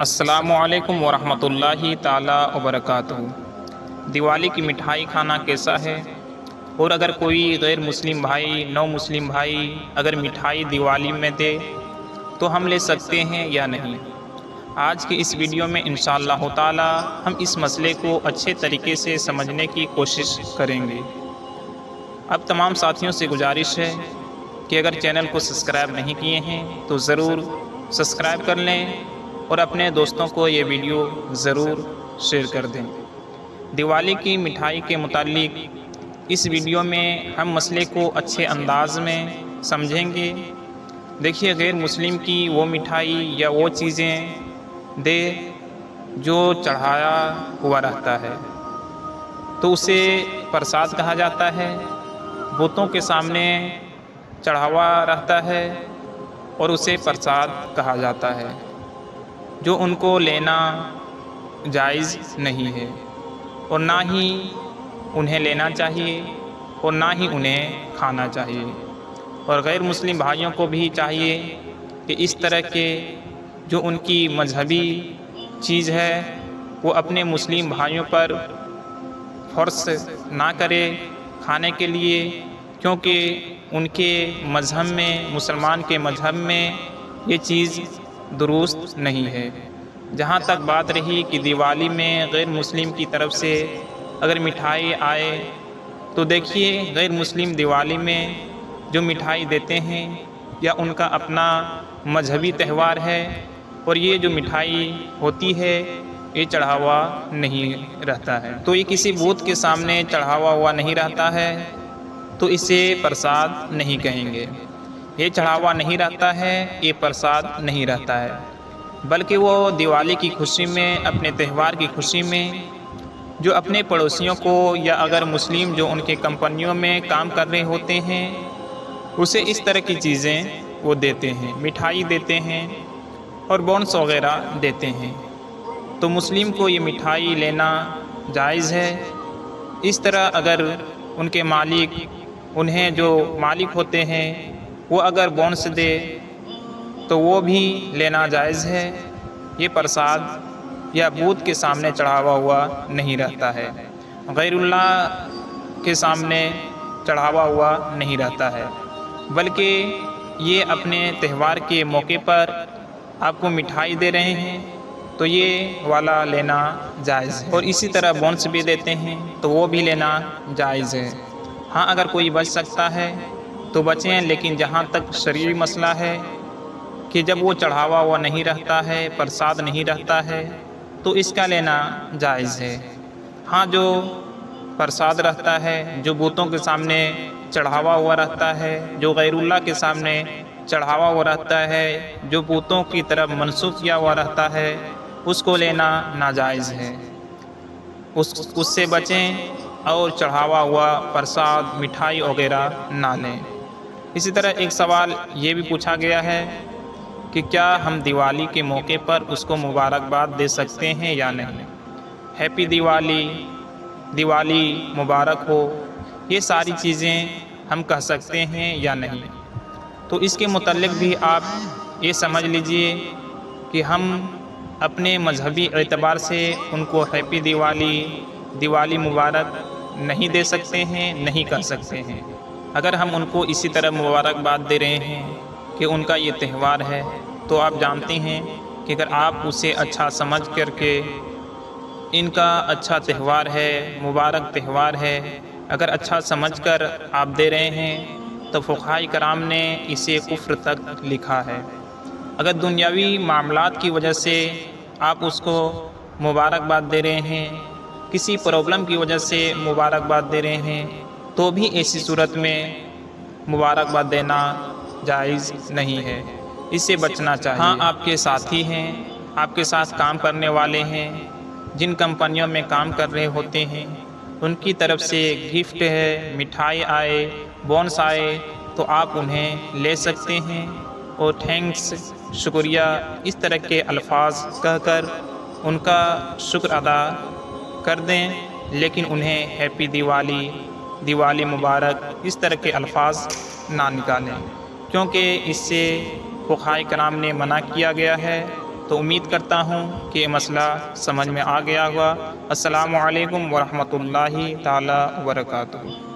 السلام علیکم ورحمۃ اللہ تعالی وبرکاتہ۔ دیوالی کی مٹھائی کھانا کیسا ہے؟ اور اگر کوئی غیر مسلم بھائی، نو مسلم بھائی اگر مٹھائی دیوالی میں دے تو ہم لے سکتے ہیں یا نہیں؟ آج کے اس ویڈیو میں انشاءاللہ تعالی ہم اس مسئلے کو اچھے طریقے سے سمجھنے کی کوشش کریں گے۔ اب تمام ساتھیوں سے گزارش ہے کہ اگر چینل کو سبسکرائب نہیں کیے ہیں تو ضرور سبسکرائب کر لیں اور اپنے دوستوں کو یہ ویڈیو ضرور شیئر کر دیں۔ دیوالی کی مٹھائی کے متعلق اس ویڈیو میں ہم مسئلے کو اچھے انداز میں سمجھیں گے۔ دیکھیے، غیر مسلم کی وہ مٹھائی یا وہ چیزیں دے جو چڑھایا ہوا رہتا ہے تو اسے پرساد کہا جاتا ہے۔ بتوں کے سامنے چڑھاوا رہتا ہے اور اسے پرساد کہا جاتا ہے، جو ان کو لینا جائز نہیں ہے اور نہ ہی انہیں لینا چاہیے اور نہ ہی انہیں کھانا چاہیے۔ اور غیر مسلم بھائیوں کو بھی چاہیے کہ اس طرح کے جو ان کی مذہبی چیز ہے وہ اپنے مسلم بھائیوں پر فرض نہ کرے کھانے کے لیے، کیونکہ ان کے مذہب میں، مسلمان کے مذہب میں یہ چیز درست نہیں ہے۔ جہاں تک بات رہی کہ دیوالی میں غیر مسلم کی طرف سے اگر مٹھائی آئے تو دیکھیے، غیر مسلم دیوالی میں جو مٹھائی دیتے ہیں یا ان کا اپنا مذہبی تہوار ہے، اور یہ جو مٹھائی ہوتی ہے یہ چڑھاوا نہیں رہتا ہے، تو یہ کسی بت کے سامنے چڑھاوا ہوا نہیں رہتا ہے تو اسے پرساد نہیں کہیں گے۔ یہ چڑھاوا نہیں رہتا ہے، یہ پرساد نہیں رہتا ہے، بلکہ وہ دیوالی کی خوشی میں، اپنے تہوار کی خوشی میں جو اپنے پڑوسیوں کو یا اگر مسلم جو ان کے کمپنیوں میں کام کر رہے ہوتے ہیں اسے اس طرح کی چیزیں وہ دیتے ہیں، مٹھائی دیتے ہیں اور بونس وغیرہ دیتے ہیں، تو مسلم کو یہ مٹھائی لینا جائز ہے۔ اس طرح اگر ان کے مالک، انہیں جو مالک ہوتے ہیں وہ اگر بونس دے تو وہ بھی لینا جائز ہے۔ یہ پرساد یا بت کے سامنے چڑھاوا ہوا نہیں رہتا ہے، غیر اللہ کے سامنے چڑھاوا ہوا نہیں رہتا ہے، بلکہ یہ اپنے تہوار کے موقع پر آپ کو مٹھائی دے رہے ہیں تو یہ والا لینا جائز ہے، اور اسی طرح بونس بھی دیتے ہیں تو وہ بھی لینا جائز ہے۔ ہاں، اگر کوئی بچ سکتا ہے تو بچیں، لیکن جہاں تک شرعی مسئلہ ہے کہ جب وہ چڑھاوا ہوا نہیں رہتا ہے، پرساد نہیں رہتا ہے تو اس کا لینا جائز ہے۔ ہاں، جو پرساد رہتا ہے، جو بتوں کے سامنے چڑھاوا ہوا رہتا ہے، جو غیر اللہ کے سامنے چڑھاوا ہوا رہتا ہے، جو بتوں کی طرف منسوب کیا ہوا رہتا ہے، اس کو لینا ناجائز ہے، اس سے بچیں اور چڑھاوا ہوا پرساد، مٹھائی وغیرہ نہ لیں۔ اسی طرح ایک سوال یہ بھی پوچھا گیا ہے کہ کیا ہم دیوالی کے موقع پر اس کو مبارکباد دے سکتے ہیں یا نہیں؟ ہیپی دیوالی، دیوالی مبارک ہو، یہ ساری چیزیں ہم کہہ سکتے ہیں یا نہیں؟ تو اس کے متعلق بھی آپ یہ سمجھ لیجئے کہ ہم اپنے مذہبی اعتبار سے ان کو ہیپی دیوالی، دیوالی مبارک نہیں دے سکتے ہیں، نہیں کہہ سکتے ہیں۔ اگر ہم ان کو اسی طرح مبارکباد دے رہے ہیں کہ ان کا یہ تہوار ہے، تو آپ جانتے ہیں کہ اگر آپ اسے اچھا سمجھ کر کے ان کا اچھا تہوار ہے، مبارک تہوار ہے، اگر اچھا سمجھ کر آپ دے رہے ہیں تو فقہاء کرام نے اسے کفر تک لکھا ہے۔ اگر دنیاوی معاملات کی وجہ سے آپ اس کو مبارکباد دے رہے ہیں، کسی پرابلم کی وجہ سے مبارکباد دے رہے ہیں، تو بھی ایسی صورت میں مبارکباد دینا جائز نہیں ہے، اس سے بچنا چاہیے۔ ہاں، آپ کے ساتھی ہیں، آپ کے ساتھ کام کرنے والے ہیں، جن کمپنیوں میں کام کر رہے ہوتے ہیں، ان کی طرف سے گفٹ ہے، مٹھائی آئے، بونس آئے تو آپ انہیں لے سکتے ہیں اور تھینکس، شکریہ، اس طرح کے الفاظ کہہ کر ان کا شکر ادا کر دیں، لیکن انہیں ہیپی دیوالی، دیوالی مبارک اس طرح کے الفاظ نہ نکالیں، کیونکہ اس سے فقہاء کرام نے منع کیا گیا ہے تو امید کرتا ہوں کہ یہ مسئلہ سمجھ میں آ گیا ہوگا۔ السلام علیکم ورحمۃ اللہ تعالی وبرکاتہ۔